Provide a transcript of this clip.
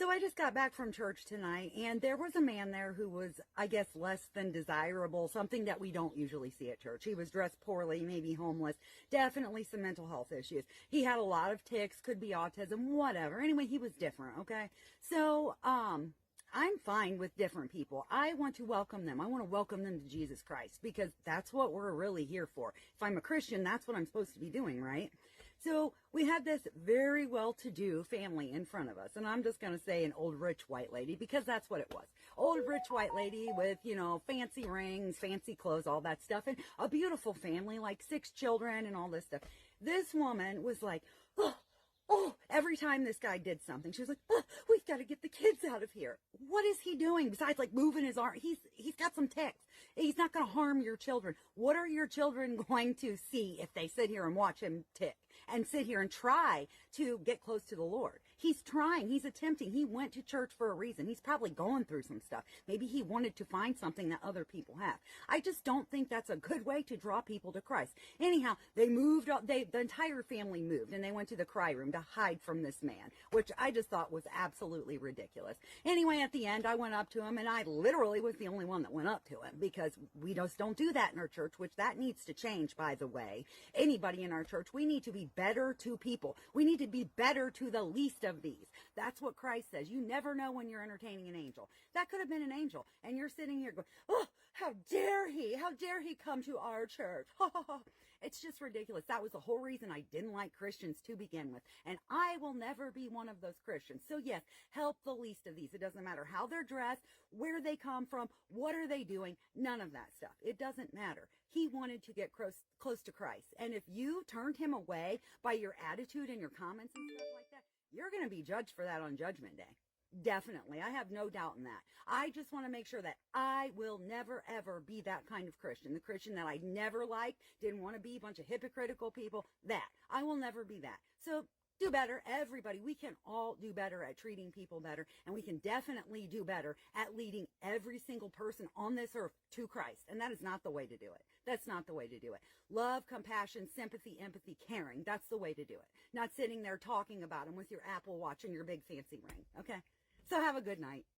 So I just got back from church tonight, and there was a man there who was, I guess, less than desirable, something that we don't usually see at church. He was dressed poorly, maybe homeless, definitely some mental health issues. He had a lot of tics, could be autism, whatever. Anyway, he was different, okay? So, I'm fine with different people. I want to welcome them. I want to welcome them to Jesus Christ because that's what we're really here for. If I'm a Christian, that's what I'm supposed to be doing, right? So we had this very well-to-do family in front of us. And I'm just going to say an old rich white lady because that's what it was. Old rich white lady with, fancy rings, fancy clothes, all that stuff. And a beautiful family, like 6 children and all this stuff. This woman was like, oh, every time this guy did something, she was like, oh, we've got to get the kids out of here. What is he doing besides like moving his arm? He's got some tics. He's not going to harm your children. What are your children going to see if they sit here and watch him tick and sit here and try to get close to the Lord? He's trying. He's attempting. He went to church for a reason. He's probably going through some stuff. Maybe he wanted to find something that other people have. I just don't think that's a good way to draw people to Christ. Anyhow, they moved, the entire family moved and they went to the cry room to hide from this man, which I just thought was absolutely ridiculous. Anyway, at the end, I went up to him and I literally was the only one that went up to him because we just don't do that in our church, which that needs to change, by the way. Anybody in our church, we need to be better to people. We need to be better to the least of these. That's what Christ says. You never know when you're entertaining an angel. That could have been an angel. And you're sitting here going, oh, how dare he? How dare he come to our church? It's just ridiculous. That was the whole reason I didn't like Christians to begin with. And I will never be one of those Christians. So yes, help the least of these. It doesn't matter how they're dressed, where they come from, what are they doing, none of that stuff. It doesn't matter. He wanted to get close to Christ. And if you turned him away by your attitude and your comments and stuff like that, you're going to be judged for that on Judgment Day. Definitely. I have no doubt in that. I just want to make sure that I will never, ever be that kind of Christian. The Christian that I never liked, didn't want to be, a bunch of hypocritical people, that. I will never be that. So do better. Everybody, we can all do better at treating people better, and we can definitely do better at leading every single person on this earth to Christ. And that is not the way to do it. That's not the way to do it. Love, compassion, sympathy, empathy, caring. That's the way to do it. Not sitting there talking about them with your Apple Watch and your big fancy ring. Okay? So have a good night.